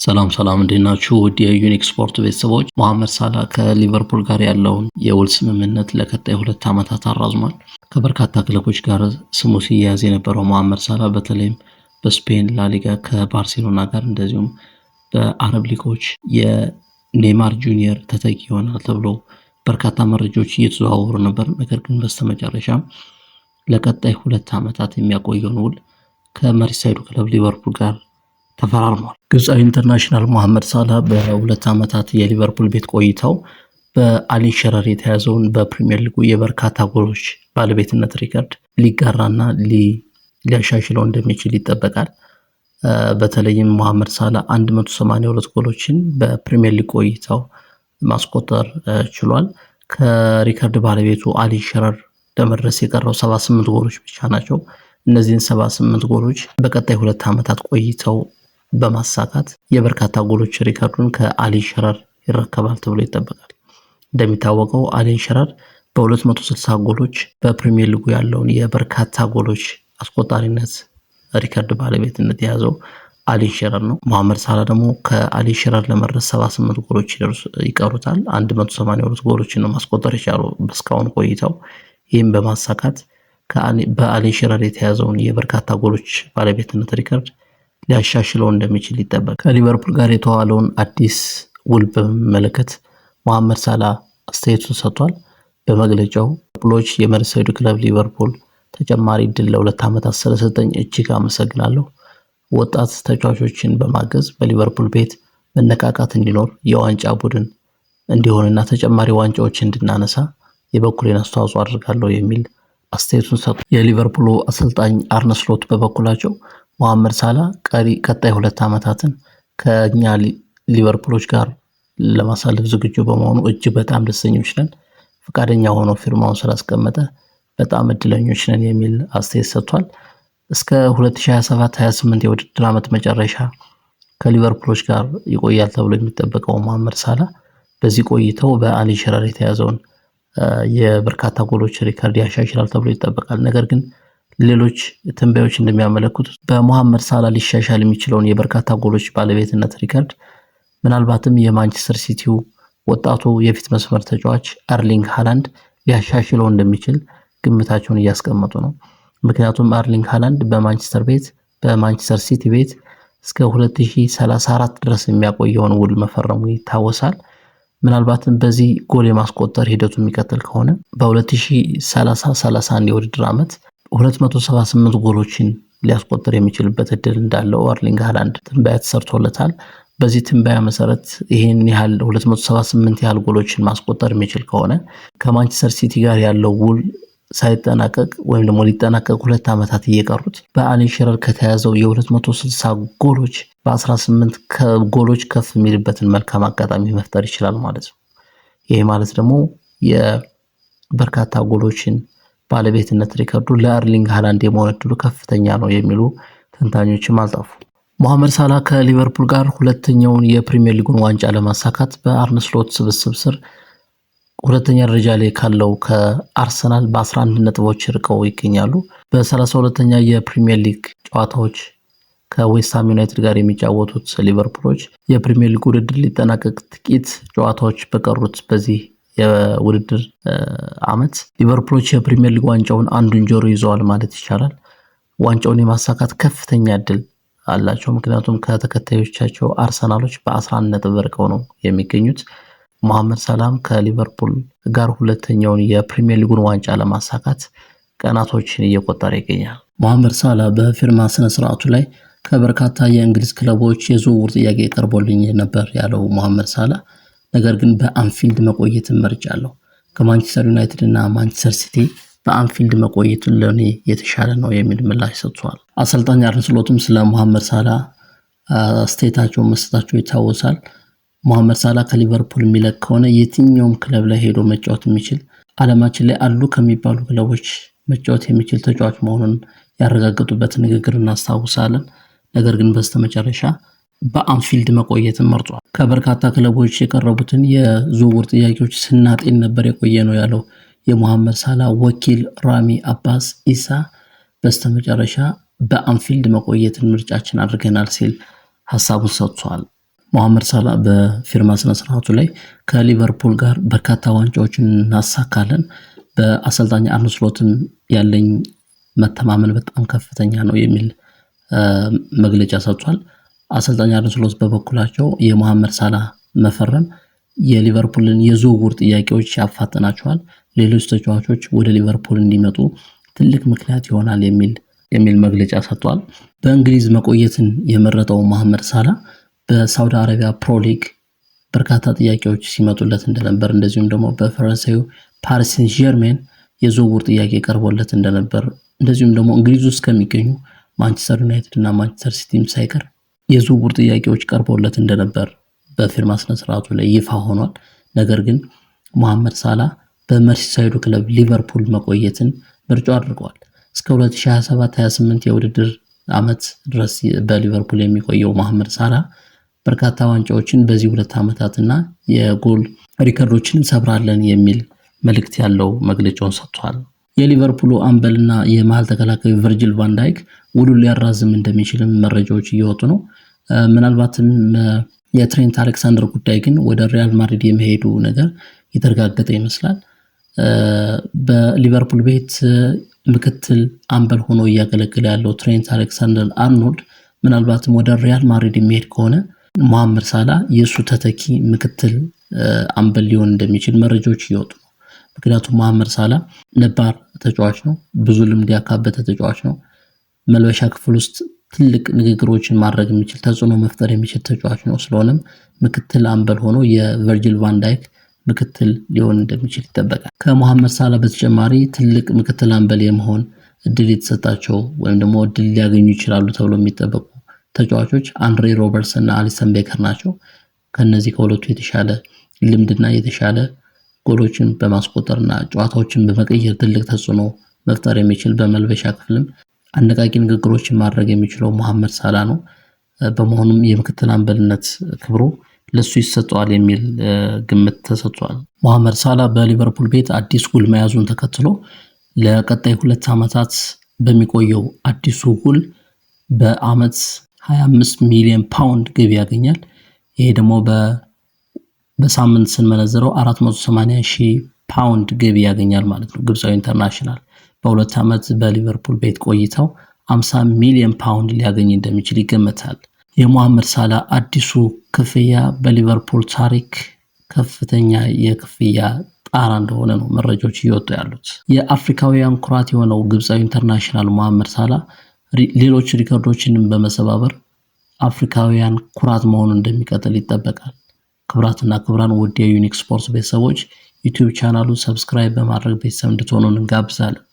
ሰላም እንዴት ናችሁ? ውድ የዩኒክ ስፖርት ቤተሰቦች፣ መሐመድ ሳላ ከሊቨርፑል ጋር ያለውን የውል ስምምነት ለቀጣይ 2 ዓመታት አራዝሟል። ከበርካታ ክለቦች ጋር ስሙ ሲያያዝ የነበረው መሐመድ ሳላ በተለይም በስፔን ላሊጋ ከባርሴሎና ጋር እንደዚሁም በአረብ ሊጎች የኔይማር ጁኒየር ተተኪ ይሆናል ተብሎ በርካታ መረጃዎች እየተዘዋወሩ ነበር። ነገር ግን በስተመጨረሻም ለቀጣይ 2 ዓመታት የሚያቆየውን ውል ከመሪሳይዱ ክለብ ሊቨርፑል ጋር ተፈራርሟል። ግብፃዊ ኢንተርናሽናል መሐመድ ሳላ በ2 ዓመታት የሊቨርፑል ቤት ቆይታው በአሊ ሸረር የተያዘውን በፕሪሚየር ሊጉ የበርካታ ጎሎች ባለቤትነት ሪከርድ ሊጋራና ሊያሻሽለው እንደሚችል ይጠበቃል። በተለይም መሐመድ ሳላ 182 ጎሎችን በፕሪሚየር ሊግ ቆይታው ማስቆጠር ችሏል። ከሪከርድ ባለቤቱ አሊ ሸረር ለመድረስ የቀረው 78 ጎሎች ብቻ ናቸው። እነዚህን 78 ጎሎች በቀጣይ 2 ዓመታት ቆይተው በማሳካት የበርካታ ጎሎች ሪከርዱን ከአሊ ሸረር ይረከባል ተብሎ ይጠበቃል። እንደሚታወቀው አሊ ሸረር በ260 ጎሎች በፕሪሚየር ሊጉ ያለውን የበርካታ ጎሎች አስቆጣሪነት ሪከርድ ባለቤትነት የያዘው አሊ ሸረር ነው። መሐመድ ሳላ ደግሞ ከአሊ ሸረር ለመድረስ 78 ጎሎች ይቀሩታል። 182 ጎሎችን ነው ማስቆጠር የቻለው በስካሁን ቆይተው። ይህም በማሳካት በአሊ ሸረር የተያዘውን የበርካታ ጎሎች ባለቤትነት ሪከርድ ሊያሻሽለው እንደሚችል ይጠበቃል። ከሊቨርፑል ጋር የተዋለውን አዲስ ውል በመመለከት መሐመድ ሳላ አስተያየቱን ሰጥቷል። በመግለጫው ሊቨርፑሎች የመርሳይዱ ክለብ ሊቨርፑል ተጨማሪ እድል ለ2 ዓመታት ስለሰጠኝ እጅግ አመሰግናለሁ። ወጣት ተጫዋቾችን በማገዝ በሊቨርፑል ቤት መነቃቃት እንዲኖር የዋንጫ ቡድን እንዲሆንና ተጨማሪ ዋንጫዎች እንድናነሳ የበኩሌን አስተዋጽኦ አድርጋለሁ የሚል አስተያየቱን ሰጥቷል። የሊቨርፑሉ አሰልጣኝ አርነ ስሎት በበኩላቸው መሐመድ ሳላ ቀጣይ 2 ዓመታትን ከኛ ሊቨርፑሎች ጋር ለማሳለፍ ዝግጁ በመሆኑ እጅግ በጣም ደስተኞች ነን። ፈቃደኛ ሆኖ ፊርማውን ስላስቀመጠ በጣም እድለኞች ነን የሚል አስተያየት ሰጥቷል። እስከ 2027-28 የውድድር ዓመት መጨረሻ ከሊቨርፑሎች ጋር ይቆያል ተብሎ የሚጠበቀው መሐመድ ሳላ በዚህ ቆይተው በአሊ ሸረር የተያዘውን የበርካታ ጎሎች ሪከርድ ያሻሽላል ተብሎ ይጠበቃል። ነገር ግን ሌሎች ትንበዮች እንደሚያመለክቱት በመሐመድ ሳላ ሊሻሻል የሚችለውን የበርካታ ጎሎች ባለቤትነት ሪከርድ ምናልባትም የማንቸስተር ሲቲው ወጣቱ የፊት መስመር ተጫዋች አርሊንግ ሃላንድ ሊያሻሽለው እንደሚችል ግምታቸውን እያስቀመጡ ነው። ምክንያቱም አርሊንግ ሃላንድ በማንቸስተር ሲቲ ቤት እስከ 2034 ድረስ የሚያቆየውን ውል መፈረሙ ይታወሳል። ምናልባትም በዚህ ጎል የማስቆጠር ሂደቱ የሚቀጥል ከሆነ በ2030-31 የውድድር ዓመት 278 ጎሎችን ሊያስቆጥር የሚችልበት እድል እንዳለው አርሊንግ ሃላንድ ትንበያ ተሰርቶለታል። በዚህ ትንበያ መሰረት ይሄን ያህል 278 ያህል ጎሎችን ማስቆጠር የሚችል ከሆነ ከማንቸስተር ሲቲ ጋር ያለው ውል ሳይጠናቀቅ ወይም ደግሞ ሊጠናቀቅ 2 ዓመታት እየቀሩት በአሊ ሸረር ከተያዘው የ260 ጎሎች በ18 ጎሎች ከፍ የሚልበትን መልካም አጋጣሚ መፍጠር ይችላል ማለት ነው። ይሄ ማለት ደግሞ የበርካታ ጎሎችን ባለቤትነት ሪከርዱ ለአርሊንግ ሃላንድ የመሆን እድሉ ከፍተኛ ነው የሚሉ ተንታኞችም አልጠፉ። መሐመድ ሳላ ከሊቨርፑል ጋር ሁለተኛውን የፕሪሚየር ሊጉን ዋንጫ ለማሳካት በአርነ ስሎት ስብስብ ስር ሁለተኛ ደረጃ ላይ ካለው ከአርሰናል በ11 ነጥቦች ርቀው ይገኛሉ። በ32ኛ የፕሪሚየር ሊግ ጨዋታዎች ከዌስትሃም ዩናይትድ ጋር የሚጫወቱት ሊቨርፑሎች የፕሪሚየር ሊግ ውድድር ሊጠናቀቅ ጥቂት ጨዋታዎች በቀሩት በዚህ የውድድር ዓመት ሊቨርፑሎች የፕሪሚየር ሊግ ዋንጫውን አንዱን ጆሮ ይዘዋል ማለት ይቻላል። ዋንጫውን የማሳካት ከፍተኛ እድል አላቸው። ምክንያቱም ከተከታዮቻቸው አርሰናሎች በ11 ነጥብ ርቀው ነው የሚገኙት። መሐመድ ሳላም ከሊቨርፑል ጋር ሁለተኛውን የፕሪሚየር ሊጉን ዋንጫ ለማሳካት ቀናቶችን እየቆጠረ ይገኛል። መሐመድ ሳላ በፊርማ ስነ ስርዓቱ ላይ ከበርካታ የእንግሊዝ ክለቦች የዝውውር ጥያቄ ቀርቦልኝ ነበር ያለው መሐመድ ሳላ፣ ነገር ግን በአንፊልድ መቆየትን መርጫለሁ። ከማንቸስተር ዩናይትድ እና ማንቸስተር ሲቲ በአንፊልድ መቆየቱን ለኔ የተሻለ ነው የሚል ምላሽ ሰጥቷል። አሰልጣኝ አርነ ስሎትም ስለ መሐመድ ሳላ አስተያየታቸውን መስጠታቸው ይታወሳል። መሐመድ ሳላ ከሊቨርፑል የሚለቅ ከሆነ የትኛውም ክለብ ላይ ሄዶ መጫወት የሚችል ዓለማችን ላይ አሉ ከሚባሉ ክለቦች መጫወት የሚችል ተጫዋች መሆኑን ያረጋገጡበት ንግግር እናስታውሳለን። ነገር ግን በስተመጨረሻ በአንፊልድ መቆየትን መርጧል። ከበርካታ ክለቦች የቀረቡትን የዝውውር ጥያቄዎች ስናጤን ነበር የቆየ ነው ያለው የመሐመድ ሳላ ወኪል ራሚ አባስ ኢሳ በስተመጨረሻ በአንፊልድ መቆየትን ምርጫችን አድርገናል ሲል ሐሳቡን ሰጥቷል። መሐመድ ሳላ በፊርማ ስነ ስርዓቱ ላይ ከሊቨርፑል ጋር በርካታ ዋንጫዎችን እናሳካለን፣ በአሰልጣኝ አርነ ስሎትም ያለኝ መተማመን በጣም ከፍተኛ ነው የሚል መግለጫ ሰጥቷል። አሰልጣኝ አርነ ስሎት በበኩላቸው የመሐመድ ሳላ መፈረም የሊቨርፑልን የዝውውር ጥያቄዎች ያፋጥናቸዋል፣ ሌሎች ተጫዋቾች ወደ ሊቨርፑል እንዲመጡ ትልቅ ምክንያት ይሆናል የሚል መግለጫ ሰጥቷል። በእንግሊዝ መቆየትን የመረጠው መሐመድ ሳላ በሳውዲ አረቢያ ፕሮ ሊግ በርካታ ጥያቄዎች ሲመጡለት እንደነበር፣ እንደዚሁም ደግሞ በፈረንሳዩ ፓሪስ ሴን ጀርሜን የዝውውር ጥያቄ ቀርቦለት እንደነበር፣ እንደዚሁም ደግሞ እንግሊዝ ውስጥ ከሚገኙ ማንቸስተር ዩናይትድ እና ማንቸስተር ሲቲም ሳይቀር የዝውውር ጥያቄዎች ቀርቦለት እንደነበር በፊርማ ስነ ስርዓቱ ላይ ይፋ ሆኗል። ነገር ግን መሐመድ ሳላ በመርሲሳይዱ ክለብ ሊቨርፑል መቆየትን ምርጫው አድርጓል። እስከ 2027-28 የውድድር ዓመት ድረስ በሊቨርፑል የሚቆየው መሐመድ ሳላ በርካታ ዋንጫዎችን በዚህ 2 ዓመታትና የጎል ሪከርዶችን እንሰብራለን የሚል መልእክት ያለው መግለጫውን ሰጥቷል። የሊቨርፑሉ አምበልና የመሃል ተከላካዩ ቨርጂል ቫን ዳይክ ውሉን ሊያራዝም እንደሚችልም መረጃዎች እየወጡ ነው። ምናልባትም የትሬንት አሌክሳንደር ጉዳይ ግን ወደ ሪያል ማድሪድ የመሄዱ ነገር የተረጋገጠ ይመስላል። በሊቨርፑል ቤት ምክትል አምበል ሆኖ እያገለገለ ያለው ትሬንት አሌክሳንደር አርኖልድ ምናልባትም ወደ ሪያል ማድሪድ የሚሄድ ከሆነ መሐመድ ሳላ የሱ ተተኪ ምክትል አምበል ሊሆን እንደሚችል መረጃዎች እየወጡ ነው። ምክንያቱም መሐመድ ሳላ ነባር ተጫዋች ነው፣ ብዙ ልምድ ያካበተ ተጫዋች ነው። መልበሻ ክፍል ውስጥ ትልቅ ንግግሮችን ማድረግ የሚችል ተጽዕኖ መፍጠር የሚችል ተጫዋች ነው። ስለሆነም ምክትል አምበል ሆኖ የቨርጂል ቫን ዳይክ ምክትል ሊሆን እንደሚችል ይጠበቃል። ከመሐመድ ሳላ በተጨማሪ ትልቅ ምክትል አምበል የመሆን እድል የተሰጣቸው ወይም ደግሞ እድል ሊያገኙ ይችላሉ ተብሎ የሚጠበቁ ተጫዋቾች አንድሬ ሮበርትሰን እና አሊሰን ቤከር ናቸው። ከነዚህ ከሁለቱ የተሻለ ልምድና የተሻለ ጎሎችን በማስቆጠርና ጨዋታዎችን በመቀየር ትልቅ ተጽዕኖ መፍጠር የሚችል በመልበሻ ክፍልም አነቃቂ ንግግሮችን ማድረግ የሚችለው መሐመድ ሳላ ነው። በመሆኑም የምክትል አምበልነት ክብሩ ለሱ ይሰጠዋል የሚል ግምት ተሰጥቷል። መሐመድ ሳላ በሊቨርፑል ቤት አዲስ ውል መያዙን ተከትሎ ለቀጣይ 2 ዓመታት በሚቆየው አዲሱ ውል በአመት 25 ሚሊዮን ፓውንድ ገቢ ያገኛል። ይሄ ደግሞ በሳምንት ስንመነዝረው 480,000 ፓውንድ ገቢ ያገኛል ማለት ነው። ግብፃዊ ኢንተርናሽናል በ2 ዓመት በሊቨርፑል ቤት ቆይተው 50 ሚሊዮን ፓውንድ ሊያገኝ እንደሚችል ይገመታል። የመሐመድ ሳላ አዲሱ ክፍያ በሊቨርፑል ታሪክ ከፍተኛ የክፍያ ጣራ እንደሆነ ነው መረጃዎች እየወጡ ያሉት። የአፍሪካውያን ኩራት የሆነው ግብፃዊ ኢንተርናሽናል መሐመድ ሳላ ሌሎች ሪከርዶችንም በመሰባበር አፍሪካውያን ኩራት መሆኑን እንደሚቀጥል ይጠበቃል። ክብራትና ክብራን ውድ የዩኒክ ስፖርትስ ቤተሰቦች ዩቲዩብ ቻናሉን ሰብስክራይብ በማድረግ ቤተሰብ እንድትሆኑ እንጋብዛለን።